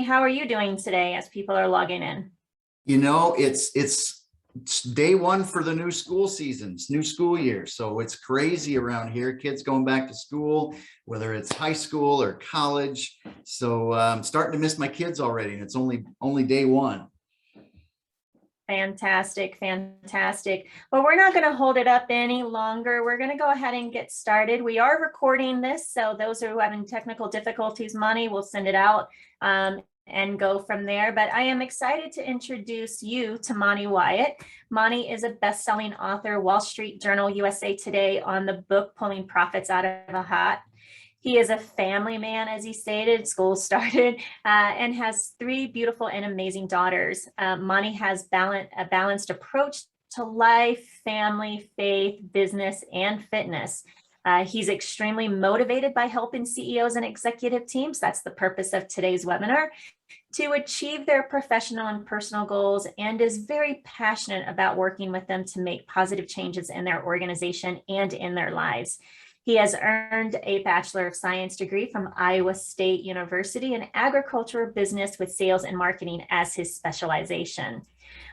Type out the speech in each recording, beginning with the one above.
how are you doing today as people are logging in? You know, it's day one for the new school seasons, new school year. So it's crazy around here. Kids going back to school, whether it's high school or college. So I'm starting to miss my kids already, and it's only day one. Fantastic, fantastic. Well, we're not going to hold it up any longer. We're going to go ahead and get started. We are recording this, so those who are having technical difficulties, Monty will send it out and go from there. But I am excited to introduce you to Monty Wyatt. Monty is a best-selling author, Wall Street Journal, USA Today, on the book Pulling Profits Out of a Hat. He is a family man, as he stated, school started, and has 3 beautiful and amazing daughters. Monty has a balanced approach to life, family, faith, business, and fitness. He's extremely motivated by helping CEOs and executive teams, that's the purpose of today's webinar, to achieve their professional and personal goals, and is very passionate about working with them to make positive changes in their organization and in their lives. He has earned a Bachelor of Science degree from Iowa State University in agricultural business with sales and marketing as his specialization.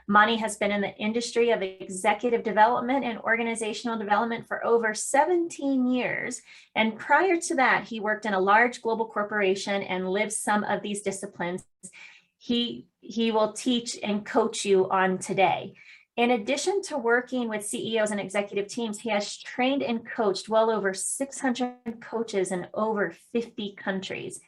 Monty has been in the industry of executive development and organizational development for over 17 years. And prior to that, he worked in a large global corporation and lived some of these disciplines he will teach and coach you on today. In addition to working with CEOs and executive teams, he has trained and coached well over 600 coaches in over 50 countries.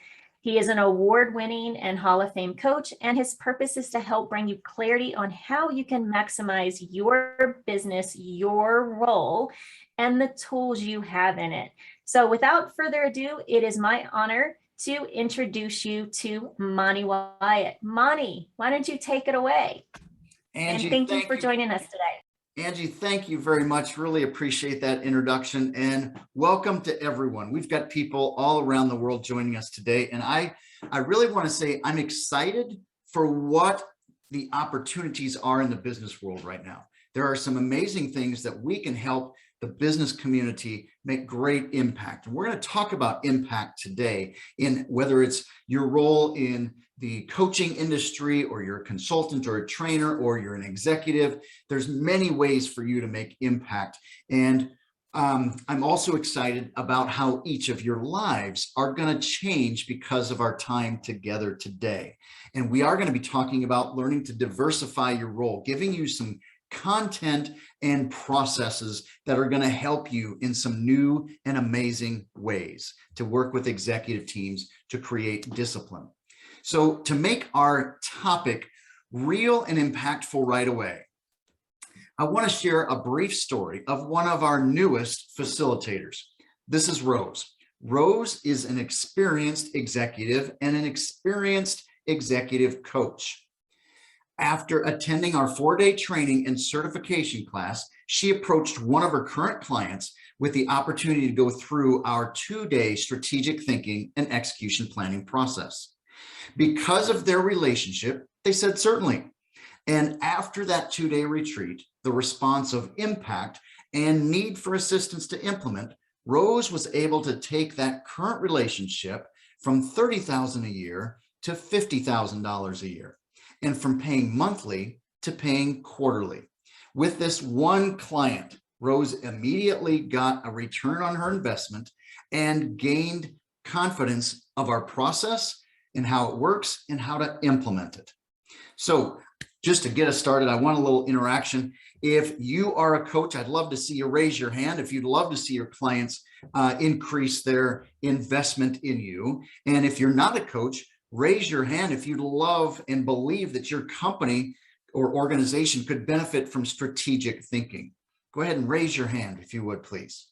He is an award-winning and Hall of Fame coach, and his purpose is to help bring you clarity on how you can maximize your business, your role, and the tools you have in it. So without further ado, it is my honor to introduce you to Monty Wyatt. Monty, why don't you take it away? Angie, and thank you for joining us today. Angie, thank you very much. Really appreciate that introduction, and welcome to everyone. We've got people all around the world joining us today, and I really want to say I'm excited for what the opportunities are in the business world right now. There are some amazing things that we can help the business community make great impact. And we're going to talk about impact today, in whether it's your role in the coaching industry, or you're a consultant or a trainer, or you're an executive. There's many ways for you to make impact. And I'm also excited about how each of your lives are going to change because of our time together today. And we are going to be talking about learning to diversify your role, giving you some content and processes that are going to help you in some new and amazing ways to work with executive teams to create discipline. So to make our topic real and impactful right away, I want to share a brief story of one of our newest facilitators. This is Rose. Rose is an experienced executive and an experienced executive coach. After attending our 4-day training and certification class, she approached one of her current clients with the opportunity to go through our 2-day strategic thinking and execution planning process. Because of their relationship, they said certainly. And after that 2-day retreat, the response of impact and need for assistance to implement, Rose was able to take that current relationship from $30,000 a year to $50,000 a year, and from paying monthly to paying quarterly. With this one client, Rose immediately got a return on her investment and gained confidence of our process and how it works and how to implement it. So just to get us started, I want a little interaction. If you are a coach, I'd love to see you raise your hand if you'd love to see your clients increase their investment in you. And if you're not a coach, raise your hand if you'd love and believe that your company or organization could benefit from strategic thinking. Go ahead and raise your hand if you would, please.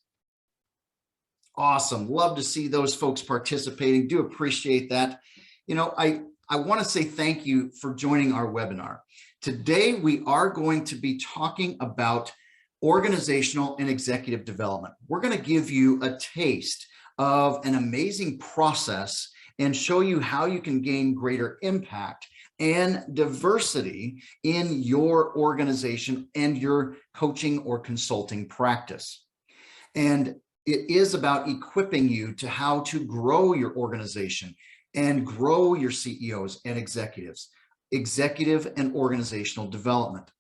Awesome. Love to see those folks participating. Do appreciate that. You know, I want to say thank you for joining our webinar. Today, we are going to be talking about organizational and executive development. We're going to give you a taste of an amazing process and show you how you can gain greater impact and diversity in your organization and your coaching or consulting practice. And it is about equipping you to how to grow your organization, and grow your CEOs and executives, executive and organizational development.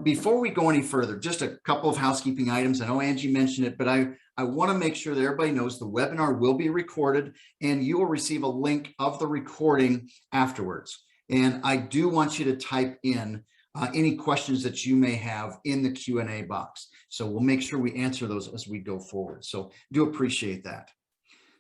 Before we go any further, just a couple of housekeeping items. I know Angie mentioned it, but I want to make sure that everybody knows the webinar will be recorded and you will receive a link of the recording afterwards. And I do want you to type in any questions that you may have in the Q&A box. So we'll make sure we answer those as we go forward. So do appreciate that.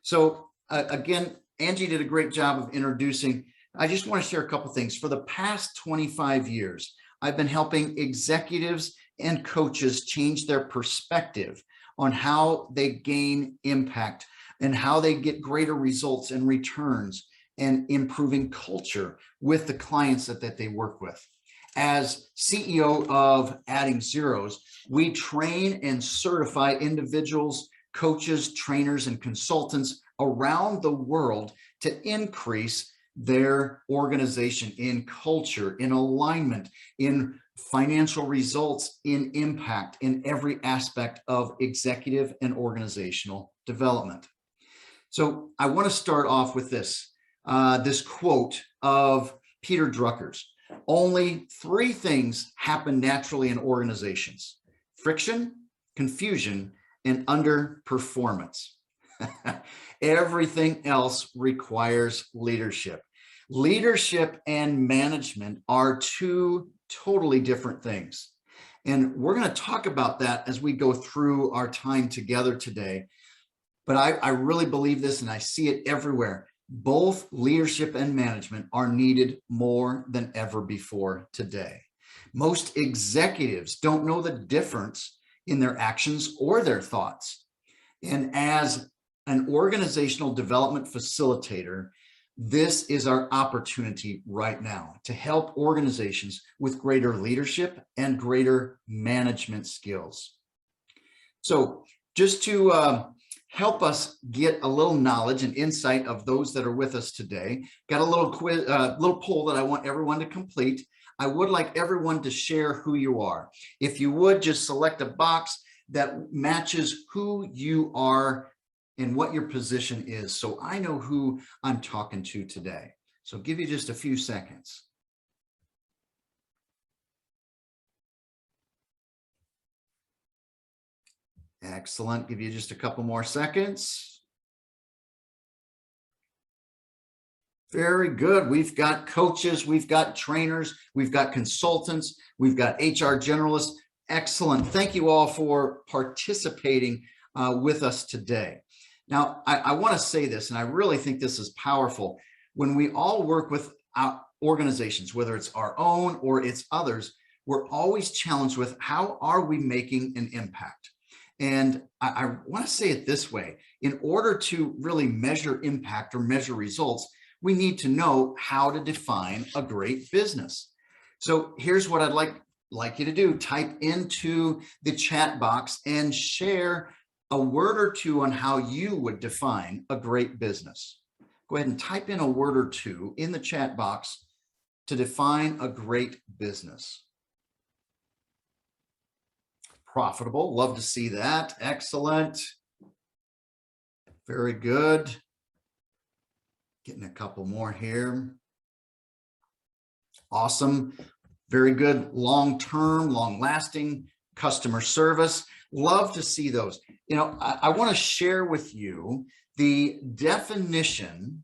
So again, Angie did a great job of introducing. I just want to share a couple things. For the past 25 years, I've been helping executives and coaches change their perspective on how they gain impact and how they get greater results and returns and improving culture with the clients that they work with. As CEO of Adding Zeros, we train and certify individuals, coaches, trainers, and consultants around the world to increase their organization in culture, in alignment, in financial results, in impact, in every aspect of executive and organizational development. So I want to start off with this quote of Peter Drucker's. Only 3 things happen naturally in organizations: friction, confusion, and underperformance. Everything else requires leadership. Leadership and management are 2 totally different things. And we're going to talk about that as we go through our time together today. But I really believe this, and I see it everywhere. Both leadership and management are needed more than ever before today. Most executives don't know the difference in their actions or their thoughts. And as an organizational development facilitator, this is our opportunity right now to help organizations with greater leadership and greater management skills. So just to help us get a little knowledge and insight of those that are with us today, got a little quiz, little poll that I want everyone to complete. I would like everyone to share who you are. If you would, just select a box that matches who you are and what your position is, so I know who I'm talking to today. So give you just a few seconds. Excellent. Give you just a couple more seconds. Very good. We've got coaches, we've got trainers, we've got consultants, we've got HR generalists. Excellent. Thank you all for participating with us today. Now, I want to say this, and I really think this is powerful. When we all work with organizations, whether it's our own or it's others, we're always challenged with how are we making an impact? And I want to say it this way. In order to really measure impact or measure results, we need to know how to define a great business. So here's what I'd like you to do. Type into the chat box and share a word or 2 on how you would define a great business. Go ahead and type in a word or 2 in the chat box to define a great business. Profitable, love to see that. Excellent. Very good. Getting a couple more here. Awesome. Very good. Long-term, long-lasting customer service. Love to see those. I want to share with you the definition,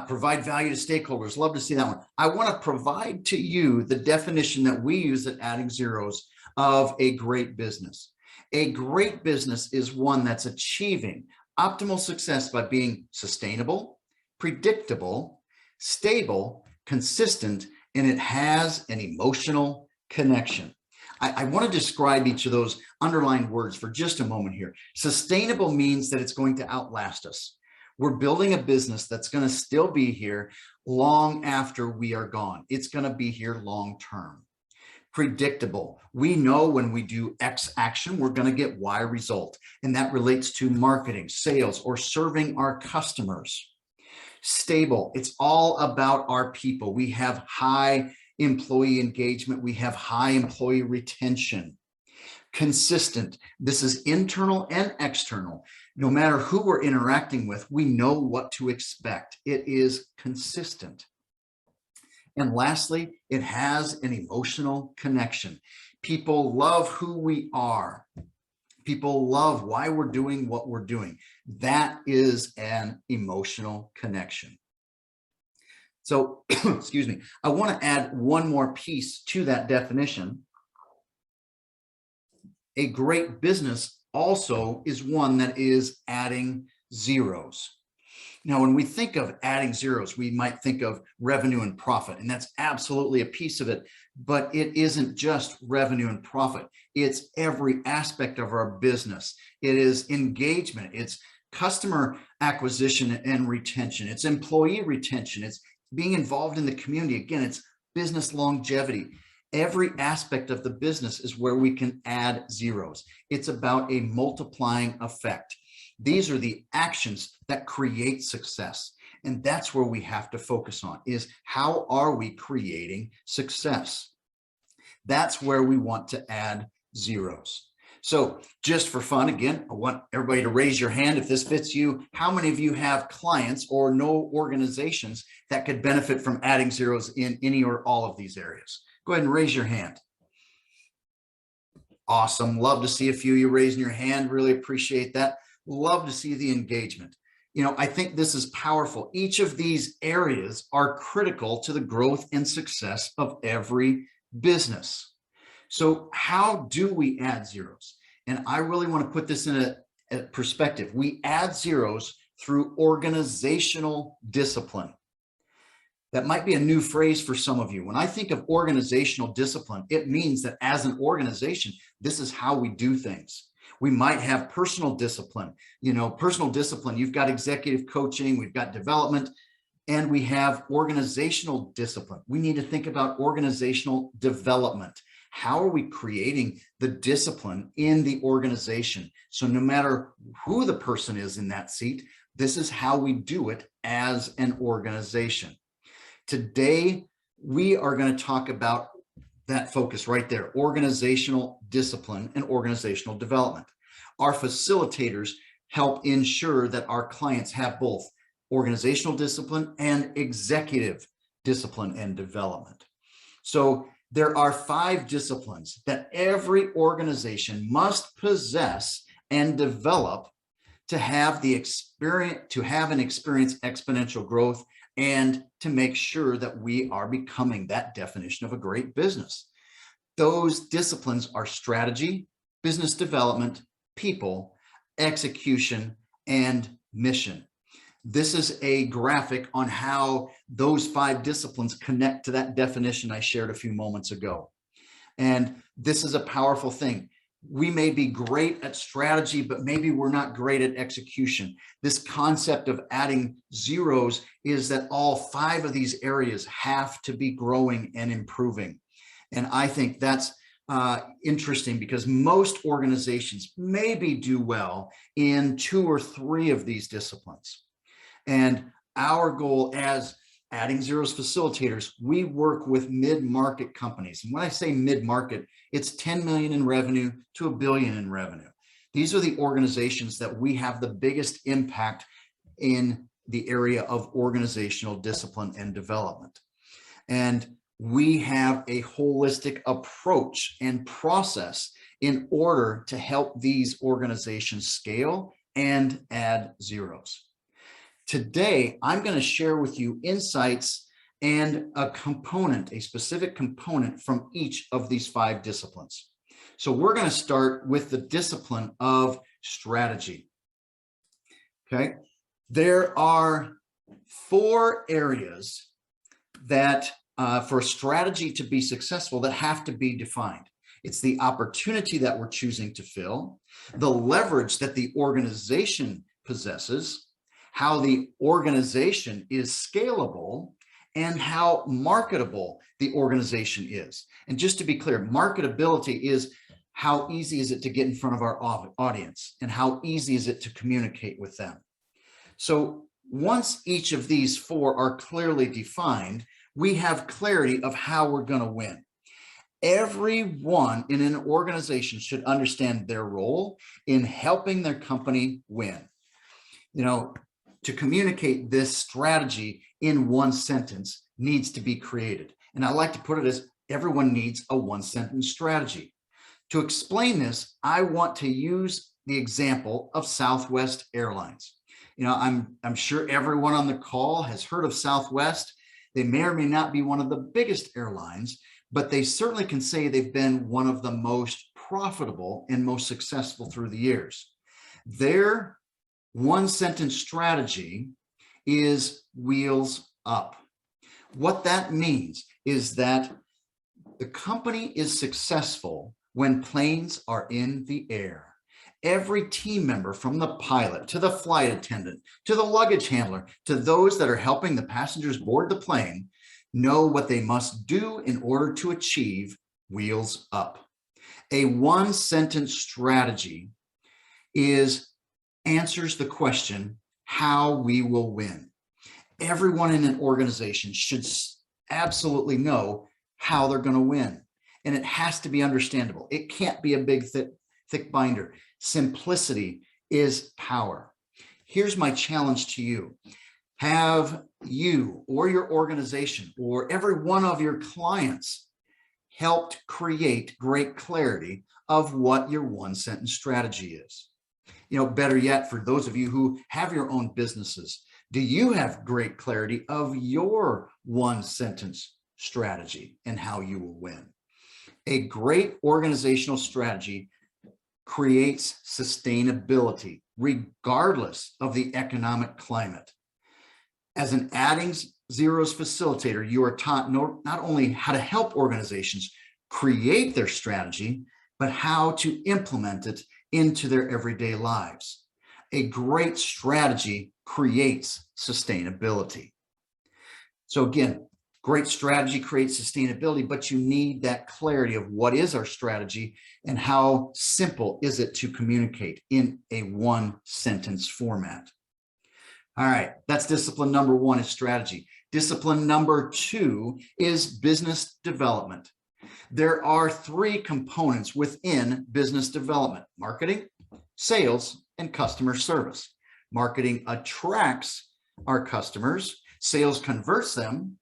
provide value to stakeholders. Love to see that one. I want to provide to you the definition that we use at Adding Zeros of a great business. A great business is one that's achieving optimal success by being sustainable, predictable, stable, consistent, and it has an emotional connection. I want to describe each of those underlined words for just a moment here. Sustainable means that it's going to outlast us. We're building a business that's going to still be here long after we are gone. It's going to be here long term. Predictable. We know when we do X action, we're going to get Y result. And that relates to marketing, sales, or serving our customers. Stable. It's all about our people. We have high employee engagement. We have high employee retention. Consistent. This is internal and external. No matter who we're interacting with, we know what to expect. It is consistent. And lastly, it has an emotional connection. People love who we are. People love why we're doing what we're doing. That is an emotional connection. So, excuse me, I want to add one more piece to that definition. A great business also is one that is adding zeros. Now, when we think of adding zeros, we might think of revenue and profit, and that's absolutely a piece of it, but it isn't just revenue and profit. It's every aspect of our business. It is engagement. It's customer acquisition and retention. It's employee retention. It's being involved in the community. Again, it's business longevity. Every aspect of the business is where we can add zeros. It's about a multiplying effect. These are the actions that create success. And that's where we have to focus on, is how are we creating success? That's where we want to add zeros. So just for fun, again, I want everybody to raise your hand if this fits you. How many of you have clients or know organizations that could benefit from adding zeros in any or all of these areas? Go ahead and raise your hand. Awesome. Love to see a few of you raising your hand. Really appreciate that. Love to see the engagement. You know, I think this is powerful. Each of these areas are critical to the growth and success of every business. So how do we add zeros? And I really want to put this in a perspective. We add zeros through organizational discipline. That might be a new phrase for some of you. When I think of organizational discipline, it means that as an organization, this is how we do things. We might have personal discipline. You know, personal discipline, you've got executive coaching, we've got development, and we have organizational discipline. We need to think about organizational development. How are we creating the discipline in the organization? So no matter who the person is in that seat, this is how we do it as an organization. Today, we are going to talk about that focus right there, organizational discipline and organizational development. Our facilitators help ensure that our clients have both organizational discipline and executive discipline and development. So there are 5 disciplines that every organization must possess and develop to have the experience, to have and experience exponential growth, and to make sure that we are becoming that definition of a great business. Those disciplines are strategy, business development, people, execution, and mission. This is a graphic on how those 5 disciplines connect to that definition I shared a few moments ago. And this is a powerful thing. We may be great at strategy, but maybe we're not great at execution. This concept of adding zeros is that all 5 of these areas have to be growing and improving. And I think that's interesting because most organizations maybe do well in 2 or 3 of these disciplines. And our goal as Adding Zeros facilitators, we work with mid-market companies. And when I say mid-market, it's 10 million in revenue to $1 billion in revenue. These are the organizations that we have the biggest impact in the area of organizational discipline and development. And we have a holistic approach and process in order to help these organizations scale and add zeros. Today, I'm going to share with you insights and a component, a specific component from each of these 5 disciplines. So we're going to start with the discipline of strategy. Okay, there are 4 areas that for a strategy to be successful that have to be defined. It's the opportunity that we're choosing to fill, the leverage that the organization possesses, how the organization is scalable, and how marketable the organization is. And just to be clear, marketability is how easy is it to get in front of our audience and how easy is it to communicate with them. So once each of these 4 are clearly defined, we have clarity of how we're going to win. Everyone in an organization should understand their role in helping their company win. You know, to communicate this strategy in one sentence needs to be created. And I like to put it as everyone needs a one-sentence strategy. To explain this, I want to use the example of Southwest Airlines. You know, I'm sure everyone on the call has heard of Southwest. They may or may not be one of the biggest airlines, but they certainly can say they've been one of the most profitable and most successful through the years. Their one-sentence strategy is wheels up. What that means is that the company is successful when planes are in the air. Every team member, from the pilot to the flight attendant, to the luggage handler, to those that are helping the passengers board the plane, know what they must do in order to achieve wheels up. A one-sentence strategy answers the question, how we will win. Everyone in an organization should absolutely know how they're going to win. And it has to be understandable. It can't be a big, thick binder. Simplicity is power. Here's my challenge to you. Have you or your organization or every one of your clients helped create great clarity of what your one-sentence strategy is? You know, better yet, for those of you who have your own businesses, do you have great clarity of your one-sentence strategy and how you will win? A great organizational strategy creates sustainability regardless of the economic climate. As an ADDINGZEROS facilitator, you are taught not only how to help organizations create their strategy, but how to implement it into their everyday lives. A great strategy creates sustainability. So again, great strategy creates sustainability, but you need that clarity of what is our strategy and how simple is it to communicate in a one-sentence format. All right, that's discipline number one, is strategy. Discipline number two is business development. There are three components within business development: marketing, sales, and customer service. Marketing attracts our customers, sales converts them,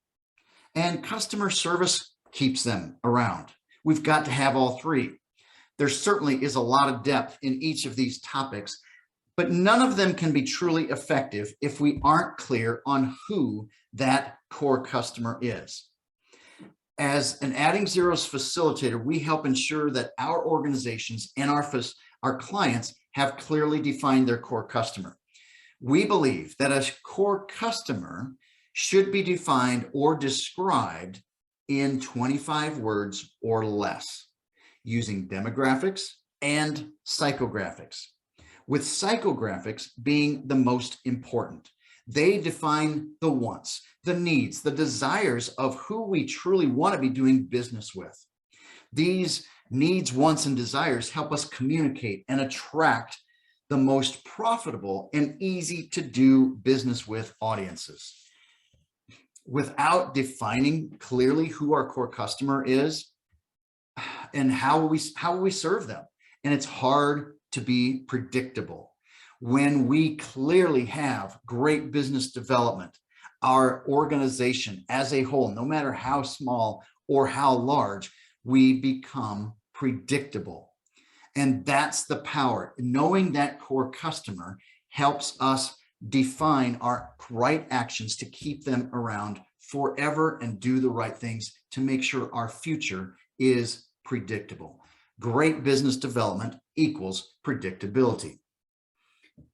and customer service keeps them around. We've got to have all three. There certainly is a lot of depth in each of these topics, but none of them can be truly effective if we aren't clear on who that core customer is. As an ADDINGZEROS facilitator, we help ensure that our organizations and our clients have clearly defined their core customer. We believe that a core customer should be defined or described in 25 words or less, using demographics and psychographics, with psychographics being the most important. They define the wants, the needs, the desires of who we truly want to be doing business with. These needs, wants, and desires help us communicate and attract the most profitable and easy to do business with audiences. Without defining clearly who our core customer is and how will we serve them, and it's hard to be predictable. When we clearly have great business development, our organization as a whole, no matter how small or how large, we become predictable. And that's the power. Knowing that core customer helps us define our right actions to keep them around forever and do the right things to make sure our future is predictable. Great business development equals predictability.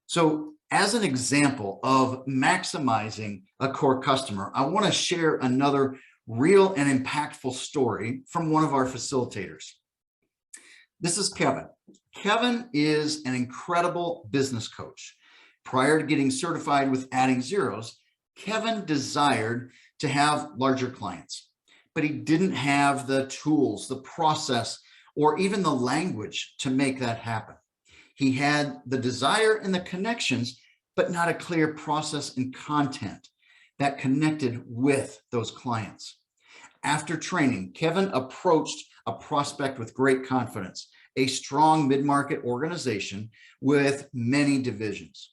So as an example of maximizing a core customer, I want to share another real and impactful story from one of our facilitators. This is Kevin. Kevin is an incredible business coach. Prior to getting certified with ADDINGZEROS, Kevin desired to have larger clients, but he didn't have the tools, the process, or even the language to make that happen. He had the desire and the connections, but not a clear process and content that connected with those clients. After training, Kevin approached a prospect with great confidence, a strong mid-market organization with many divisions.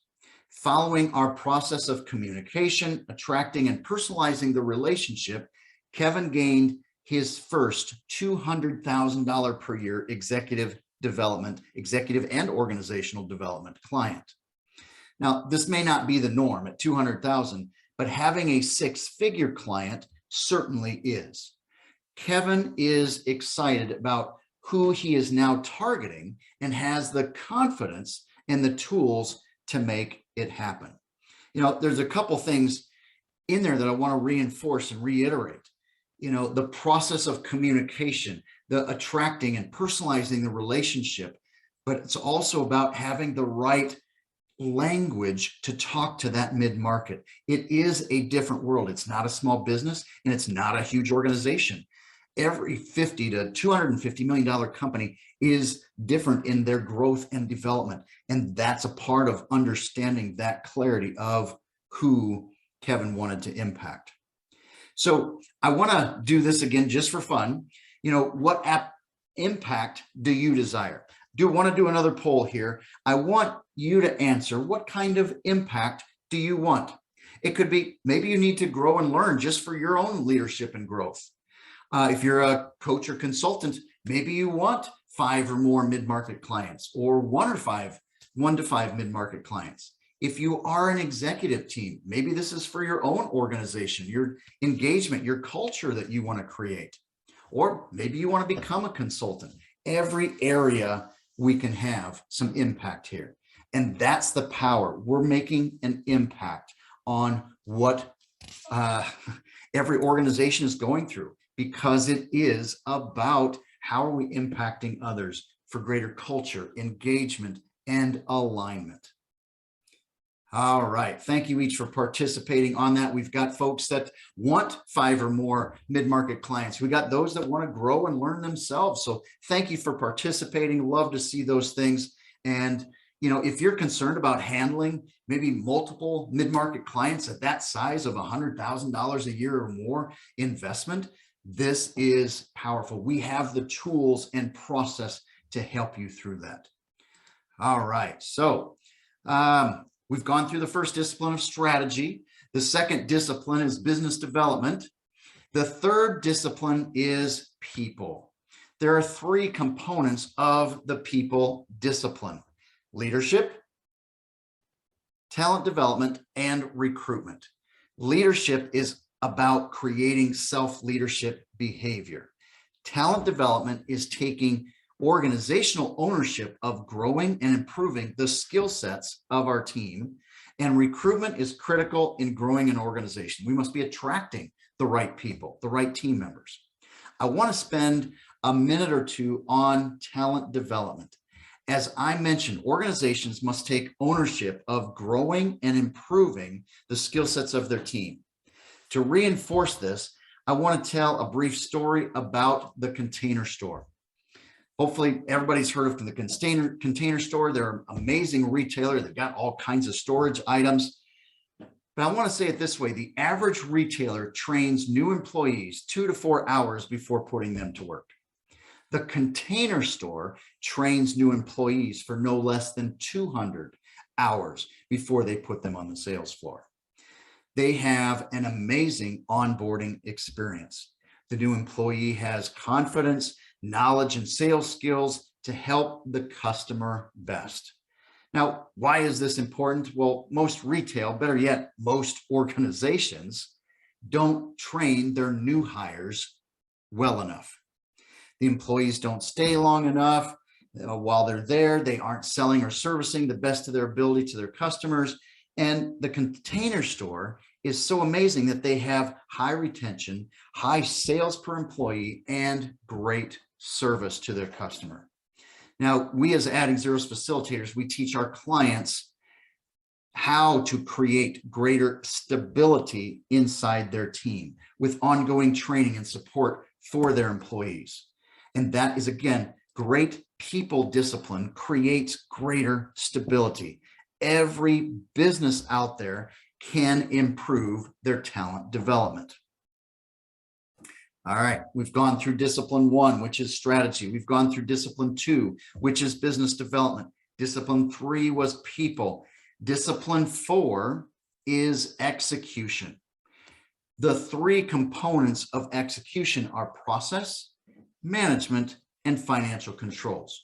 Following our process of communication, attracting and personalizing the relationship, Kevin gained his first $200,000 per year executive and organizational development client. Now, this may not be the norm at 200,000, but having a six-figure client certainly is. Kevin is excited about who he is now targeting and has the confidence and the tools to make it happen. You know, there's a couple things in there that I want to reinforce and reiterate. You know, the process of communication, the attracting and personalizing the relationship, but it's also about having the right language to talk to that mid-market. It is a different world. It's not a small business and it's not a huge organization. Every $50 to $250 million company is different in their growth and development. And that's a part of understanding that clarity of who Kevin wanted to impact. So I want to do this again just for fun. You know, what impact do you desire? Do want to do another poll here. I want you to answer, what kind of impact do you want? It could be, maybe you need to grow and learn just for your own leadership and growth. If you're a coach or consultant, maybe you want 5 or more mid-market clients, or 1 to 5 mid-market clients. If you are an executive team, maybe this is for your own organization, your engagement, your culture that you want to create. Or maybe you want to become a consultant. Every area we can have some impact here. And that's the power. We're making an impact on what every organization is going through, because it is about how are we impacting others for greater culture, engagement, and alignment. All right. Thank you each for participating on that. We've got folks that want 5 or more mid-market clients. We got those that want to grow and learn themselves. So thank you for participating. Love to see those things. And, you know, if you're concerned about handling maybe multiple mid-market clients at that size of $100,000 a year or more investment, this is powerful. We have the tools and process to help you through that. All right. So, we've gone through the first discipline of strategy. The second discipline is business development. The third discipline is people. There are 3 components of the people discipline: leadership, talent development, and recruitment. Leadership is about creating self-leadership behavior. Talent development is taking organizational ownership of growing and improving the skill sets of our team. And recruitment is critical in growing an organization. We must be attracting the right people, the right team members. I want to spend a minute or two on talent development. As I mentioned, organizations must take ownership of growing and improving the skill sets of their team. To reinforce this, I want to tell a brief story about the Container Store. Hopefully everybody's heard of the Container Store. They're an amazing retailer. They've got all kinds of storage items. But I want to say it this way: the average retailer trains new employees 2 to 4 hours before putting them to work. The Container Store trains new employees for no less than 200 hours before they put them on the sales floor. They have an amazing onboarding experience. The new employee has confidence, knowledge, and sales skills to help the customer best. Now, why is this important? Well, most retail, better yet, most organizations don't train their new hires well enough. The employees don't stay long enough. While they're there, they aren't selling or servicing the best of their ability to their customers. And the Container Store is so amazing that they have high retention, high sales per employee, and great service to their customer. Now, we as Adding Zeros facilitators, we teach our clients how to create greater stability inside their team with ongoing training and support for their employees. And that is, again, great people discipline creates greater stability. Every business out there can improve their talent development. All right, we've gone through discipline 1, which is strategy. We've gone through discipline 2, which is business development. Discipline 3 was people. Discipline 4 is execution. The 3 components of execution are process, management, and financial controls.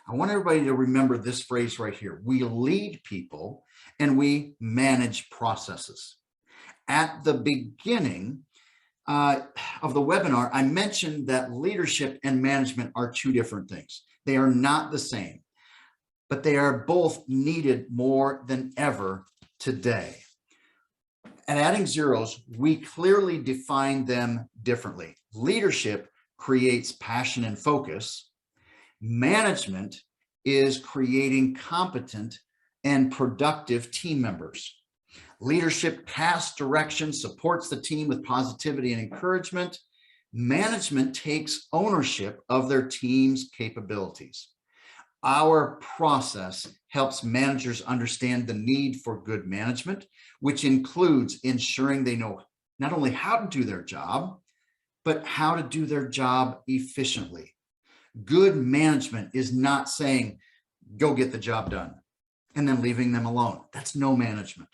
I want everybody to remember this phrase right here. We lead people and we manage processes. At the beginning of the webinar, I mentioned that leadership and management are 2 different things. They are not the same, but they are both needed more than ever today. At Adding Zeros, we clearly define them differently. Leadership creates passion and focus. Management is creating competent and productive team members. Leadership casts direction, supports the team with positivity and encouragement. Management takes ownership of their team's capabilities. Our process helps managers understand the need for good management, which includes ensuring they know not only how to do their job, but how to do their job efficiently. Good management is not saying, go get the job done, and then leaving them alone. That's no management.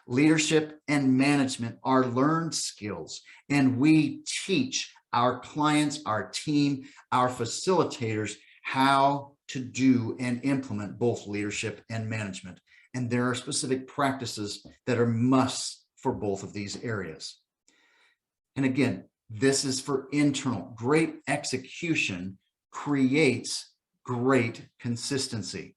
Leadership and management are learned skills, and we teach our clients, our team, our facilitators how to do and implement both leadership and management. And there are specific practices that are musts for both of these areas. And again, this is for internal. Great execution creates great consistency.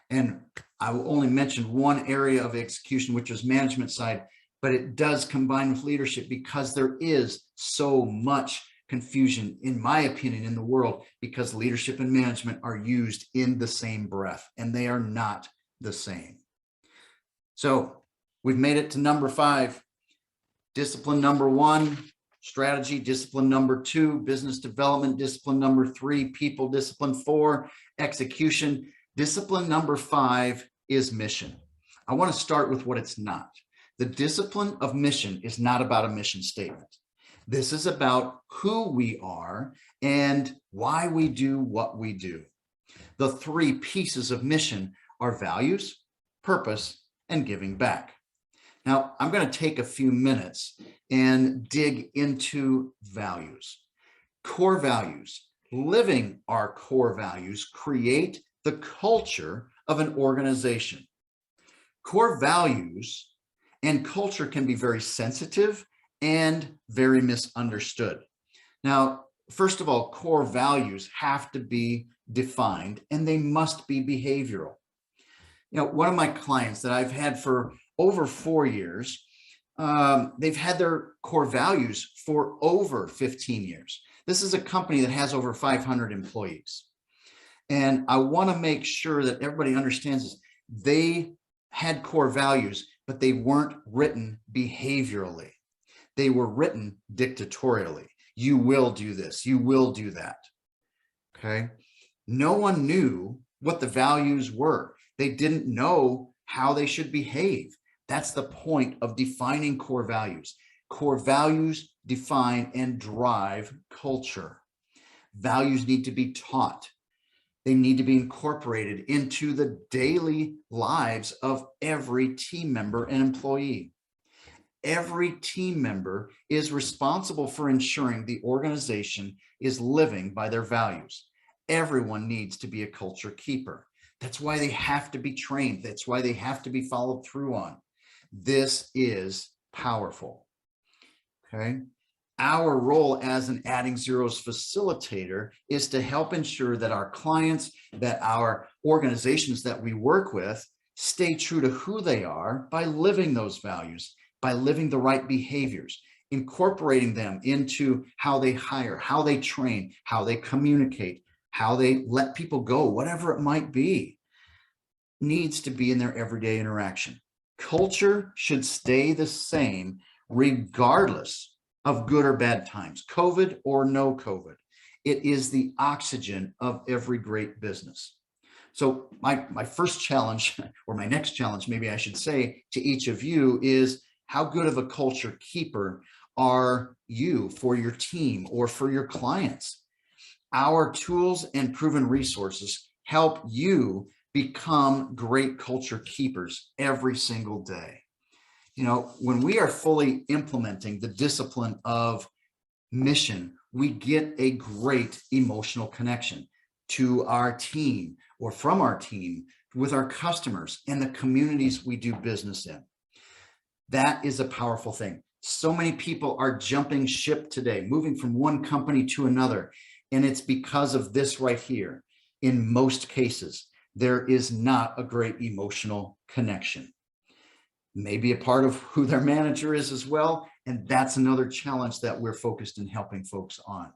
And I will only mention one area of execution, which is management side, but it does combine with leadership because there is so much confusion, in my opinion, in the world, because leadership and management are used in the same breath, and they are not the same. So we've made it to number 5, discipline number 1, strategy. Discipline number 2, business development. Discipline number 3, people. Discipline 4, execution. Discipline number 5 is mission. I want to start with what it's not. The discipline of mission is not about a mission statement. This is about who we are and why we do what we do. The 3 pieces of mission are values, purpose, and giving back. Now, I'm going to take a few minutes and dig into values. Core values. Living our core values create the culture of an organization. Core values and culture can be very sensitive and very misunderstood. Now, first of all, core values have to be defined and they must be behavioral. You know, one of my clients that I've had for over 4 years, they've had their core values for over 15 years. This is a company that has over 500 employees. And I want to make sure that everybody understands this. They had core values, but they weren't written behaviorally. They were written dictatorially. You will do this. You will do that. Okay. No one knew what the values were. They didn't know how they should behave. That's the point of defining core values. Core values define and drive culture. Values need to be taught. They need to be incorporated into the daily lives of every team member and employee. Every team member is responsible for ensuring the organization is living by their values. Everyone needs to be a culture keeper. That's why they have to be trained. That's why they have to be followed through on. This is powerful. Okay. Our role as an Adding Zeros facilitator is to help ensure that our clients, that our organizations that we work with stay true to who they are by living those values, by living the right behaviors, incorporating them into how they hire, how they train, how they communicate, how they let people go, whatever it might be, needs to be in their everyday interaction. Culture should stay the same regardless of good or bad times, COVID or no COVID. It is the oxygen of every great business. So my first challenge, or my next challenge, maybe I should say, to each of you is, how good of a culture keeper are you for your team or for your clients? Our tools and proven resources help you become great culture keepers every single day. You know, when we are fully implementing the discipline of mission, we get a great emotional connection to our team or from our team with our customers and the communities we do business in. That is a powerful thing. So many people are jumping ship today, moving from one company to another. And it's because of this right here. In most cases, there is not a great emotional connection. Maybe a part of who their manager is as well. And that's another challenge that we're focused in helping folks on.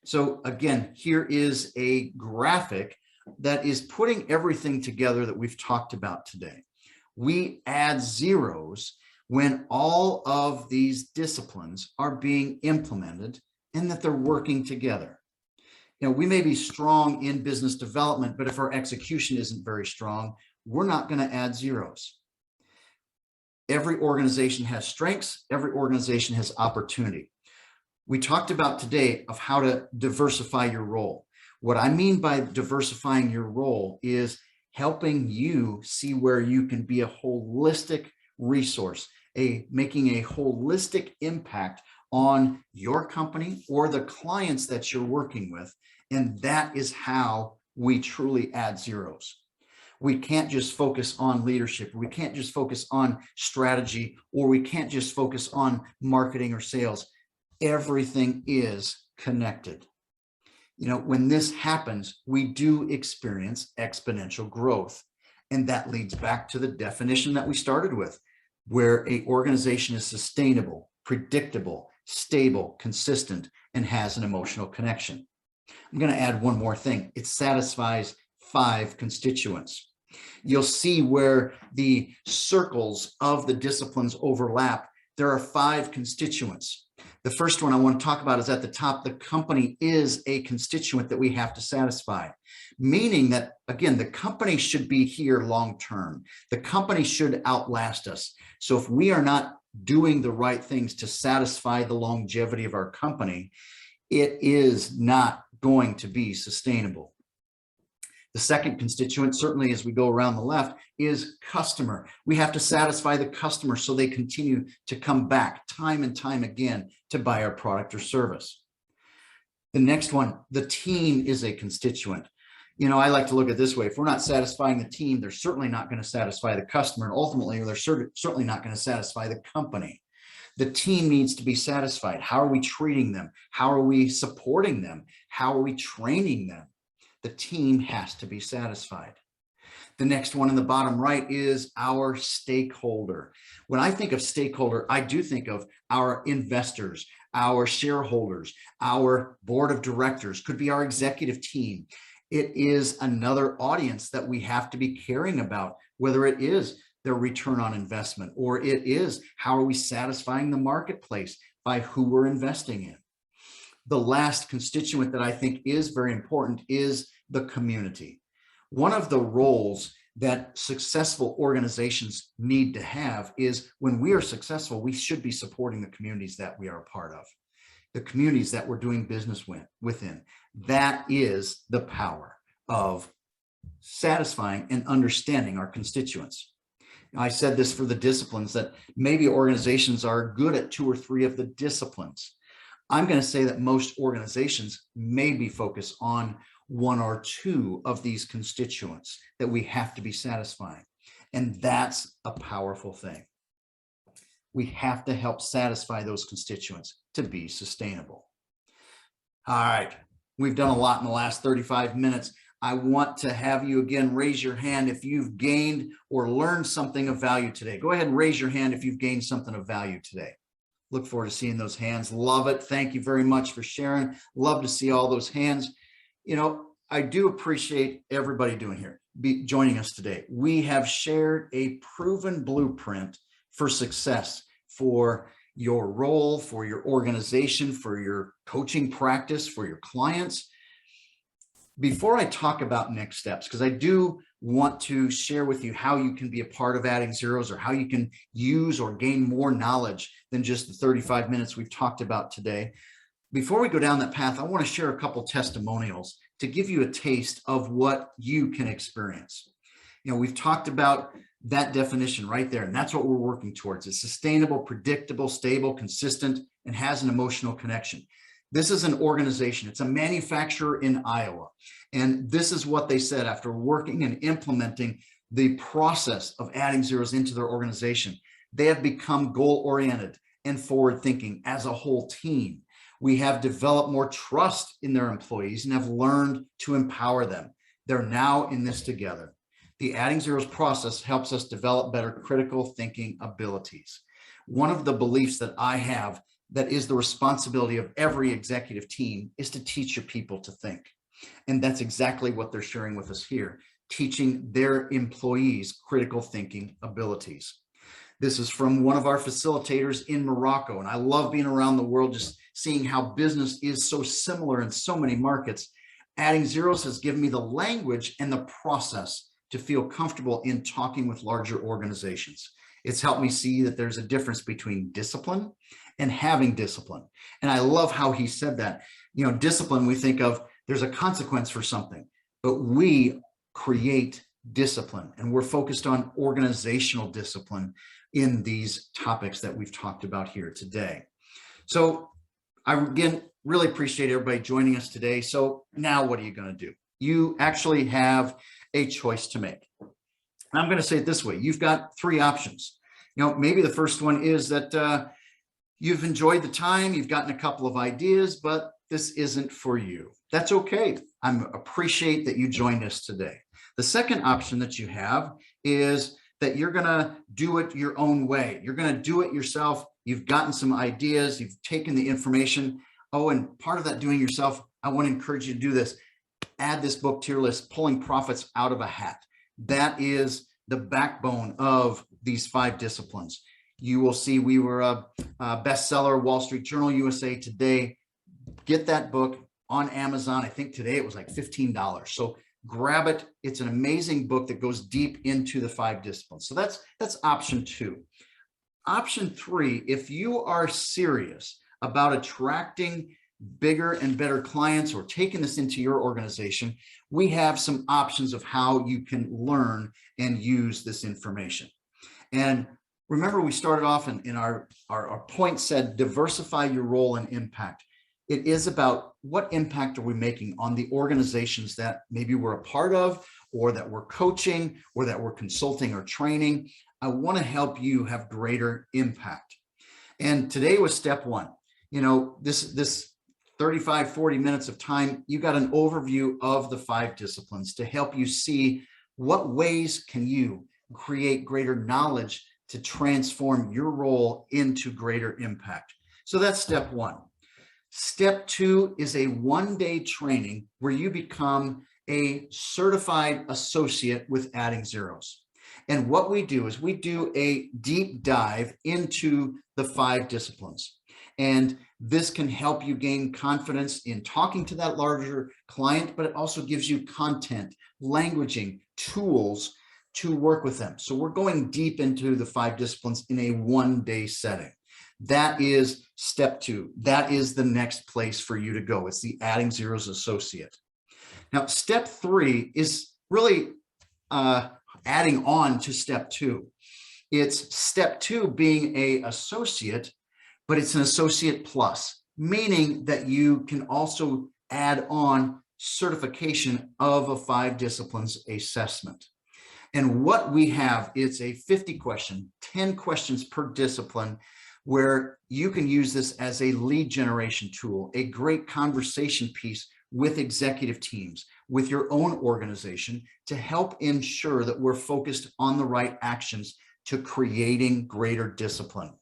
So again, here is a graphic that is putting everything together that we've talked about today. We add zeros when all of these disciplines are being implemented and that they're working together. You know, we may be strong in business development, but if our execution isn't very strong, we're not going to add zeros. Every organization has strengths. Every organization has opportunity. We talked about today of how to diversify your role. What I mean by diversifying your role is helping you see where you can be a holistic resource, making a holistic impact on your company or the clients that you're working with. And that is how we truly add zeros. We can't just focus on leadership. We can't just focus on strategy, or we can't just focus on marketing or sales. Everything is connected. You know, when this happens, we do experience exponential growth. And that leads back to the definition that we started with, where an organization is sustainable, predictable, stable, consistent, and has an emotional connection. I'm going to add one more thing. It satisfies 5 constituents. You'll see where the circles of the disciplines overlap. There are 5 constituents. The first one I want to talk about is at the top. The company is a constituent that we have to satisfy, meaning that, again, the company should be here long term. The company should outlast us. So if we are not doing the right things to satisfy the longevity of our company, it is not going to be sustainable. The second constituent, certainly as we go around the left, is customer. We have to satisfy the customer so they continue to come back time and time again to buy our product or service. The next one, the team is a constituent. You know, I like to look at it this way. If we're not satisfying the team, they're certainly not going to satisfy the customer. And ultimately, they're certainly not going to satisfy the company. The team needs to be satisfied. How are we treating them? How are we supporting them? How are we training them? The team has to be satisfied. The next one in the bottom right is our stakeholder. When I think of stakeholder, I do think of our investors, our shareholders, our board of directors, could be our executive team. It is another audience that we have to be caring about, whether it is their return on investment, or it is how are we satisfying the marketplace by who we're investing in. The last constituent that I think is very important is the community. One of the roles that successful organizations need to have is when we are successful, we should be supporting the communities that we are a part of, the communities that we're doing business within. That is the power of satisfying and understanding our constituents. I said this for the disciplines, that maybe organizations are good at 2 or 3 of the disciplines. I'm going to say that most organizations may be focused on 1 or 2 of these constituents that we have to be satisfying. And that's a powerful thing. We have to help satisfy those constituents to be sustainable. All right, we've done a lot in the last 35 minutes. I want to have you again raise your hand if you've gained or learned something of value today. Go ahead and raise your hand if you've gained something of value today. Look forward to seeing those hands. Love it. Thank you very much for sharing. Love to see all those hands. You know, I do appreciate everybody joining us today. We have shared a proven blueprint for success for your role, for your organization, for your coaching practice, for your clients. Before I talk about next steps, because I do want to share with you how you can be a part of Adding Zeros, or how you can use or gain more knowledge than just the 35 minutes we've talked about today. Before we go down that path, I want to share a couple testimonials to give you a taste of what you can experience. We've talked about that definition right there, and that's what we're working towards. It's sustainable, predictable, stable, consistent, and has an emotional connection. This is an organization. It's a manufacturer in Iowa. And this is what they said after working and implementing the process of adding zeros into their organization. They have become goal-oriented and forward-thinking as a whole team. We have developed more trust in their employees and have learned to empower them. They're now in this together. The Adding Zeros process helps us develop better critical thinking abilities. One of the beliefs that I have that is the responsibility of every executive team is to teach your people to think. And that's exactly what they're sharing with us here, teaching their employees critical thinking abilities. This is from one of our facilitators in Morocco. And I love being around the world, just seeing how business is so similar in so many markets. Adding Zeros has given me the language and the process to feel comfortable in talking with larger organizations. It's helped me see that there's a difference between discipline and having discipline. And I love how he said that. Discipline, we think of there's a consequence for something, but we create discipline, and we're focused on organizational discipline in these topics that we've talked about here today. So I, again, really appreciate everybody joining us today. So now what are you going to do? You actually have a choice to make. And I'm going to say it this way. You've got three options. Maybe the first one is that you've enjoyed the time, you've gotten a couple of ideas, but this isn't for you. That's okay. I appreciate that you joined us today. The second option that you have is that you're going to do it your own way. You're going to do it yourself. You've gotten some ideas. You've taken the information. Oh, and part of that doing yourself, I want to encourage you to do this. Add this book to your list, Pulling Profits Out of a Hat. That is the backbone of these 5 disciplines. You will see we were a bestseller, Wall Street Journal, USA Today. Get that book on Amazon. I think today it was like $15. So grab it. It's an amazing book that goes deep into the 5 disciplines. So that's option 2. Option 3, if you are serious about attracting bigger and better clients or taking this into your organization, we have some options of how you can learn and use this information. And remember, we started off in our point said, diversify your role and impact. It is about what impact are we making on the organizations that maybe we're a part of, or that we're coaching, or that we're consulting or training. I want to help you have greater impact. And today was step 1. This 35, 40 minutes of time, you got an overview of the 5 disciplines to help you see what ways can you create greater knowledge to transform your role into greater impact. So that's step 1. Step 2 is a 1-day training where you become a certified associate with Adding Zeros. And what we do is we do a deep dive into the 5 disciplines. And this can help you gain confidence in talking to that larger client, but it also gives you content, languaging, tools to work with them. So we're going deep into the 5 disciplines in a 1-day setting. That is step 2. That is the next place for you to go. It's the Adding Zeros Associate. Now, step 3 is really adding on to step 2. It's step 2 being an associate, but it's an associate plus, meaning that you can also add on certification of a 5 disciplines assessment. And what we have is a 50 question, 10 questions per discipline, where you can use this as a lead generation tool, a great conversation piece with executive teams, with your own organization, to help ensure that we're focused on the right actions to creating greater discipline.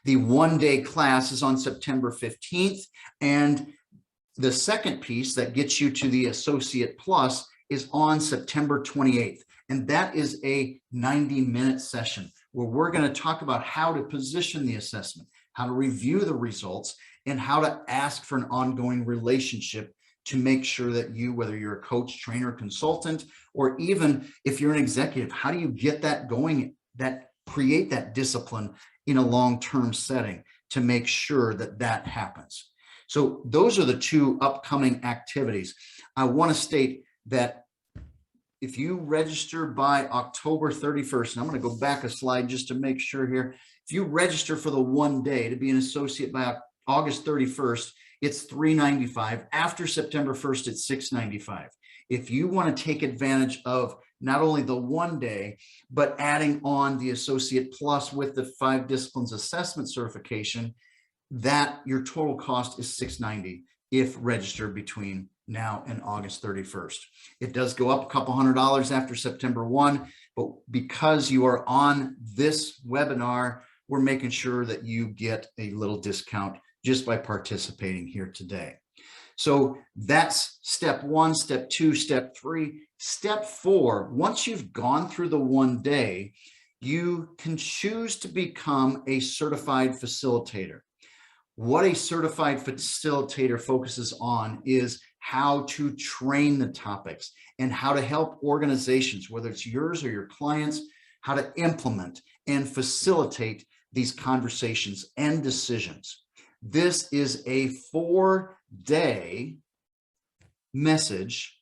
The 1-day class is on September 15th, and the second piece that gets you to the Associate Plus is on September 28th. And that is a 90-minute session where we're going to talk about how to position the assessment, how to review the results, and how to ask for an ongoing relationship to make sure that you, whether you're a coach, trainer, consultant, or even if you're an executive, how do you get that going, that create that discipline in a long-term setting to make sure that that happens. So those are the two upcoming activities. I want to state that if you register by October 31st, and I'm going to go back a slide just to make sure here. If you register for the 1 day to be an associate by August 31st, it's $395. After September 1st, it's $695. If you want to take advantage of not only the 1 day, but adding on the Associate Plus with the 5 Disciplines Assessment certification, that your total cost is $690 if registered between now and August 31st. It does go up a couple $100 after September 1, but because you are on this webinar, we're making sure that you get a little discount just by participating here today. So that's step 1, step 2, step 3. Step 4, once you've gone through the 1 day, you can choose to become a certified facilitator. What a certified facilitator focuses on is how to train the topics and how to help organizations, whether it's yours or your clients, how to implement and facilitate these conversations and decisions. This is a 4-day message,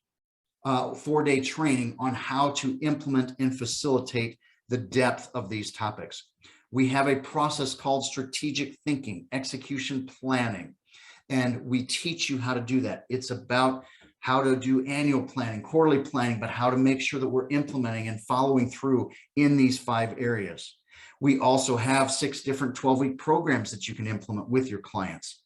4-day training on how to implement and facilitate the depth of these topics. We have a process called strategic thinking, execution planning, and we teach you how to do that. It's about how to do annual planning, quarterly planning, but how to make sure that we're implementing and following through in these 5 areas. We also have 6 different 12-week programs that you can implement with your clients.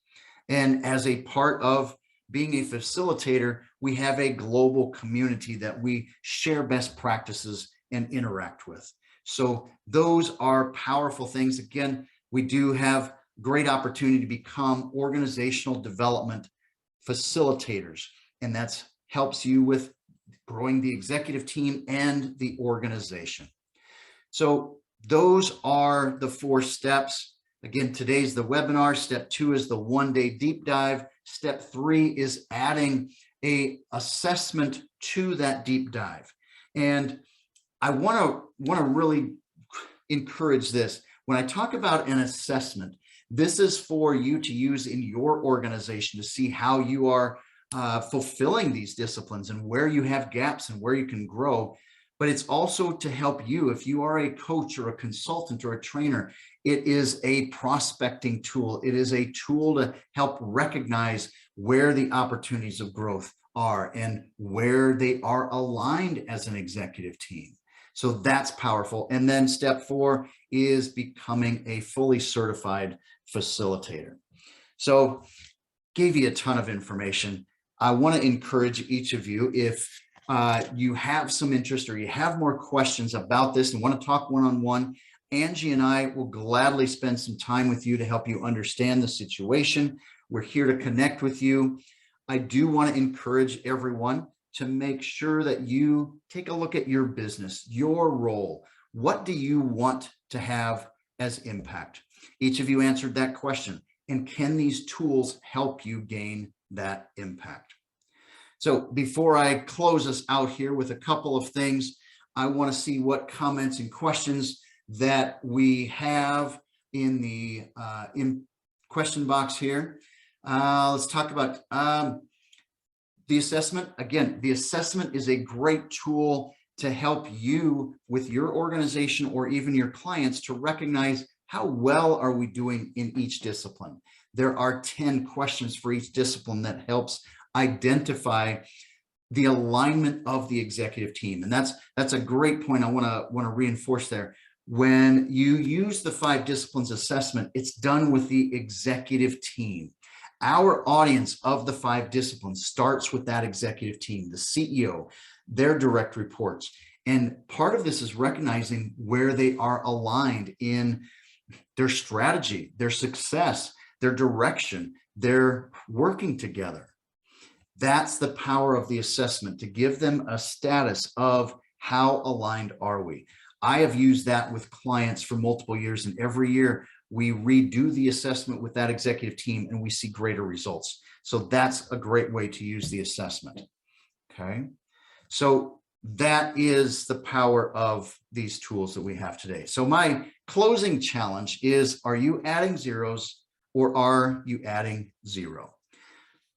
And as a part of being a facilitator, we have a global community that we share best practices and interact with. So those are powerful things. Again, we do have great opportunity to become organizational development facilitators, and that helps you with growing the executive team and the organization. So those are the 4 steps. Again, today's the webinar. Step 2 is the 1-day deep dive. Step 3 is adding an assessment to that deep dive. And I want to really encourage this. When I talk about an assessment, this is for you to use in your organization to see how you are fulfilling these disciplines and where you have gaps and where you can grow. But it's also to help you if you are a coach or a consultant or a trainer. It is a prospecting tool. It is a tool to help recognize where the opportunities of growth are and where they are aligned as an executive team. So that's powerful. And then step 4 is becoming a fully certified facilitator. So gave you a ton of information. I want to encourage each of you, if you have some interest or you have more questions about this and want to talk one-on-one, Angie and I will gladly spend some time with you to help you understand the situation. We're here to connect with you. I do want to encourage everyone to make sure that you take a look at your business, your role. What do you want to have as impact? Each of you answered that question. And can these tools help you gain that impact? So before I close us out here with a couple of things, I want to see what comments and questions that we have in the question box here. Let's talk about the assessment. Again, the assessment is a great tool to help you with your organization or even your clients to recognize how well are we doing in each discipline. There are 10 questions for each discipline that helps identify the alignment of the executive team. And that's a great point I want to reinforce there. When you use the 5 disciplines assessment, it's done with the executive team. Our audience of the 5 disciplines starts with that executive team, the CEO, their direct reports. And part of this is recognizing where they are aligned in their strategy, their success, their direction, their working together. That's the power of the assessment, to give them a status of how aligned are we. I have used that with clients for multiple years, and every year we redo the assessment with that executive team and we see greater results. So that's a great way to use the assessment. Okay. So that is the power of these tools that we have today. So my closing challenge is, are you adding zeros or are you adding zero?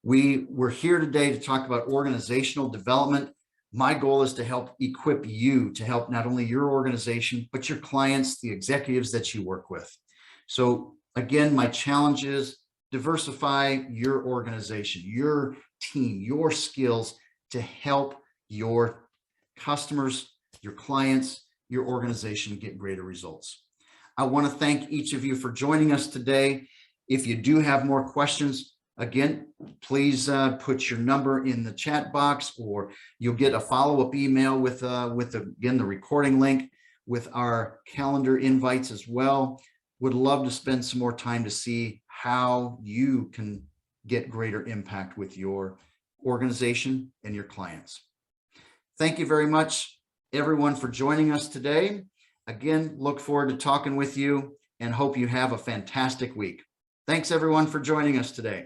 We're here today to talk about organizational development. My goal is to help equip you to help not only your organization, but your clients, the executives that you work with. So again, my challenge is diversify your organization, your team, your skills to help your customers, your clients, your organization get greater results. I want to thank each of you for joining us today. If you do have more questions, again, please put your number in the chat box, or you'll get a follow-up email with again, the recording link with our calendar invites as well. Would love to spend some more time to see how you can get greater impact with your organization and your clients. Thank you very much, everyone, for joining us today. Again, look forward to talking with you and hope you have a fantastic week. Thanks, everyone, for joining us today.